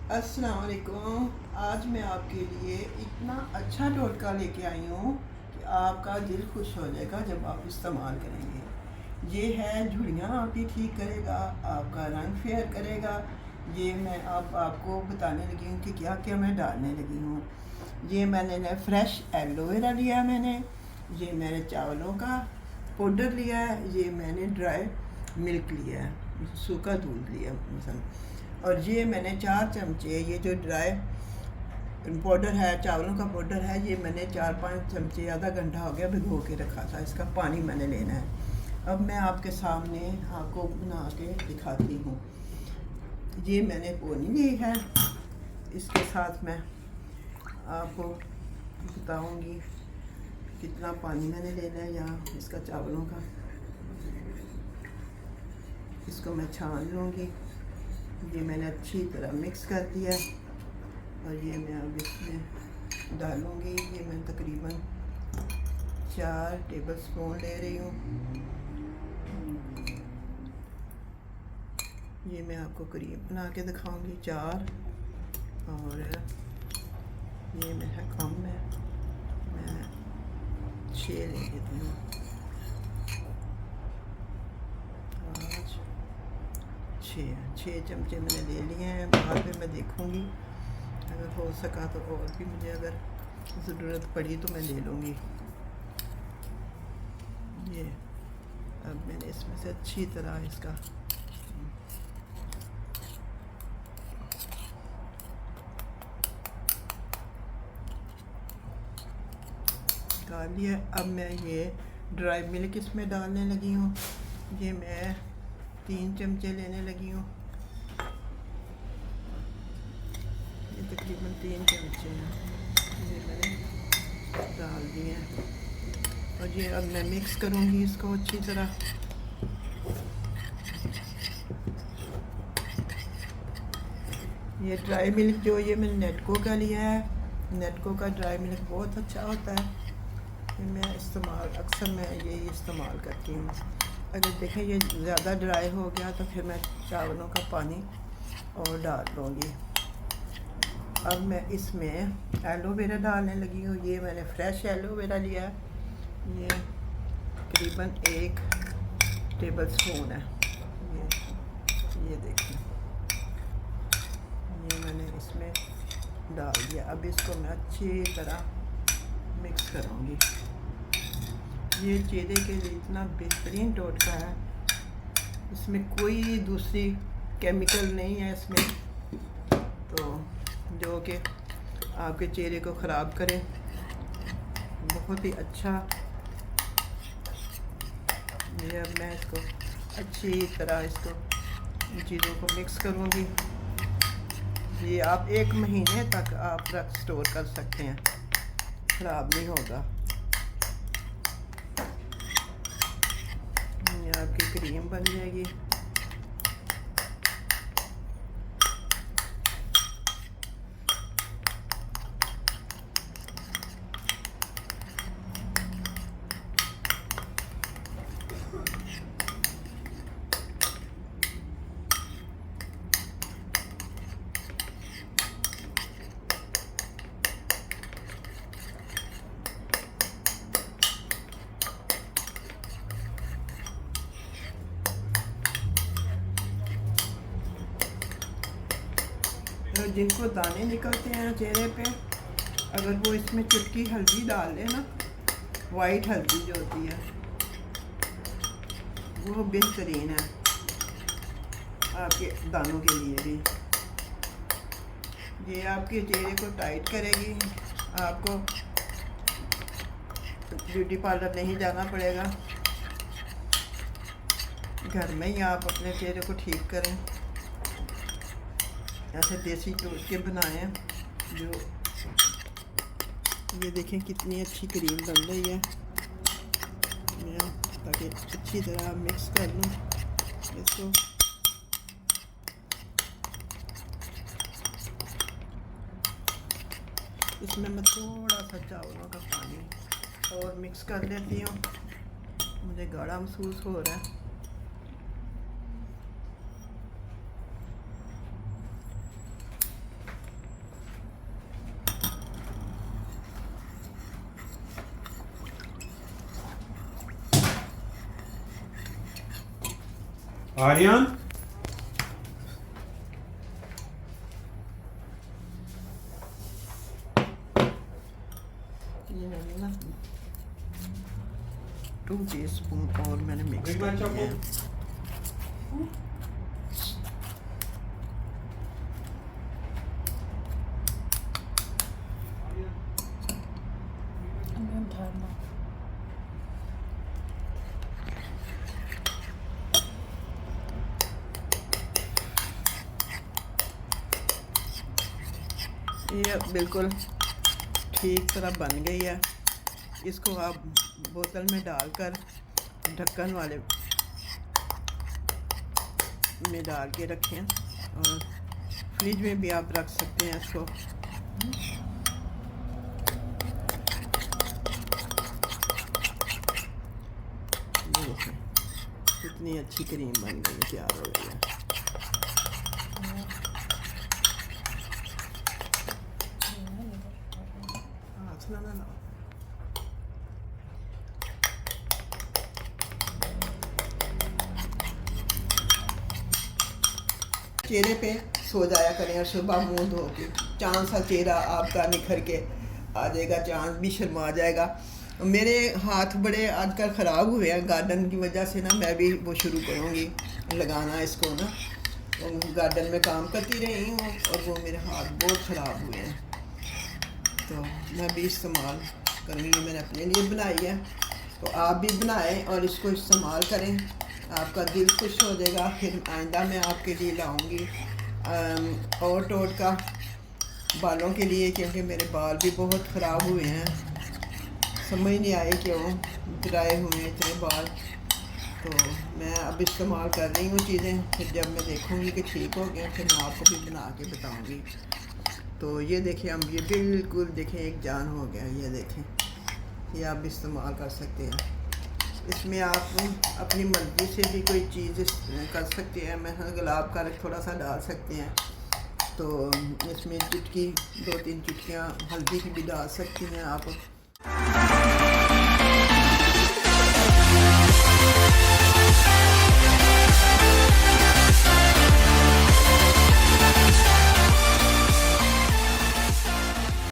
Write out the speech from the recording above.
अस्सलाम वालेकुम। आज मैं आपके लिए इतना अच्छा टोटका लेके आई हूँ कि आपका दिल खुश हो जाएगा जब आप इस्तेमाल करेंगे। ये है झुर्रियाँ आपकी ठीक करेगा, आपका रंग फेयर करेगा। ये मैं आपको बताने लगी हूँ कि क्या क्या मैं डालने लगी हूँ। ये मैंने फ्रेश एलोवेरा लिया, ये मैंने चावलों का पाउडर लिया है, ये मैंने ड्राई मिल्क लिया है, सूखा दूध लिया मसलन, और ये मैंने 4 चमचे ये जो ड्राई पाउडर है, चावलों का पाउडर है, ये मैंने 4-5 चमचे आधा घंटा हो गया भिगो के रखा था। इसका पानी मैंने लेना है। अब मैं आपके सामने आपको बना के दिखाती हूँ। ये मैंने पोनी ली है, इसके साथ मैं आपको बताऊँगी कितना पानी मैंने लेना है। यहाँ इसका चावलों का, इसको मैं छान लूँगी। ये मैंने अच्छी तरह मिक्स कर दिया और ये मैं अब इसमें डालूँगी। ये मैं तकरीबन 4 टेबलस्पून ले रही हूँ। ये मैं आपको क्रीम बना के दिखाऊँगी 4, और ये मैं है कम है, मैं 6 ले लेती हूँ। 6 चमचे मैंने ले लिए हैं। बाद में मैं देखूँगी, अगर हो सका तो और भी मुझे अगर ज़रूरत पड़ी तो मैं ले लूँगी। ये अब मैंने इसमें से अच्छी तरह इसका डाल लिया। अब मैं ये ड्राई मिल्क इसमें डालने लगी हूँ। ये मैं 3 चमचे लेने लगी हूँ। ये तकरीबन 3 चमचे हैं, ये मैंने डाल दिए हैं। और ये अब मैं मिक्स करूँगी इसको अच्छी तरह। ये ड्राई मिल्क जो ये मैंने नेटको का लिया है, नेटको का ड्राई मिल्क बहुत अच्छा होता है। मैं अक्सर मैं यही इस्तेमाल करती हूँ। अगर देखें ये ज़्यादा ड्राई हो गया तो फिर मैं चावलों का पानी और डाल दूँगी। अब मैं इसमें एलोवेरा डालने लगी हूँ। ये मैंने फ्रेश एलोवेरा लिया है, ये तकरीबन 1 टेबलस्पून है। ये देखिए, ये मैंने इसमें डाल दिया। अब इसको मैं अच्छी तरह मिक्स करूँगी। ये चेहरे के लिए इतना बेहतरीन टोटका है, इसमें कोई दूसरी केमिकल नहीं है इसमें, तो जो कि आपके चेहरे को ख़राब करे। बहुत ही अच्छा। ये अब मैं इसको अच्छी तरह इन चीज़ों को मिक्स करूँगी। ये आप 1 महीने तक आप स्टोर कर सकते हैं, ख़राब नहीं होगा। ये आपकी क्रीम बन जाएगी। तो जिनको दाने निकलते हैं चेहरे पे, अगर वो इसमें चुटकी हल्दी डाल लें ना, वाइट हल्दी जो होती है, वो बेहतरीन है आपके दानों के लिए भी। ये आपके चेहरे को टाइट करेगी। आपको ब्यूटी पार्लर नहीं जाना पड़ेगा, घर में ही आप अपने चेहरे को ठीक करें। ऐसे देसी टोटके बनाएं जो, ये देखें कितनी अच्छी क्रीम बन रही है। मैं ताकि अच्छी तरह मिक्स कर लूँ इसको। इसमें मैं थोड़ा सा चावलों का पानी और मिक्स कर लेती हूँ, मुझे गाढ़ा महसूस हो रहा है। आर्यन ये मैंने ना 2 टीस्पून और मैंने मिक्स Big कर man दिया है। ये बिल्कुल ठीक तरह बन गई है। इसको आप बोतल में डालकर ढक्कन वाले में डाल के रखें और फ्रिज में भी आप रख सकते हैं इसको। ये देखें कितनी अच्छी क्रीम बन गई, तैयार हो गई है। हाथ ना लाओ। चेहरे पे सो जाया करें और सुबह मुंह धो के चांद सा चेहरा आपका निखर के आ जाएगा, चांद भी शर्मा जाएगा। मेरे हाथ बड़े आजकल ख़राब हुए हैं गार्डन की वजह से ना, मैं भी वो शुरू करूँगी लगाना इसको ना। गार्डन में काम करती रही हूँ और वो मेरे हाथ बहुत ख़राब हुए हैं, तो मैं भी इस्तेमाल करूँगी। मैंने अपने लिए बनाई है, तो आप भी बनाएं और इसको इस्तेमाल करें, आपका दिल खुश हो जाएगा। फिर आइंदा मैं आपके लिए लाऊंगी और टोटका बालों के लिए, क्योंकि मेरे बाल भी बहुत ख़राब हुए हैं, समझ नहीं आए क्यों ड्राई हुए इतने बाल। तो मैं अब इस्तेमाल कर रही हूँ चीज़ें, फिर जब मैं देखूँगी कि ठीक हो गए फिर मैं आपको भी बना के बताऊँगी। तो ये देखें, हम ये बिल्कुल देखें एक जान हो गया। ये देखें, ये आप इस्तेमाल कर सकते हैं। इसमें आप अपनी मर्ज़ी से भी कोई चीज़ कर सकते हैं। मैं गुलाब का थोड़ा सा डाल सकते हैं, तो इसमें चुटकी 2-3 चुटकियाँ हल्दी की भी डाल सकती हैं आप।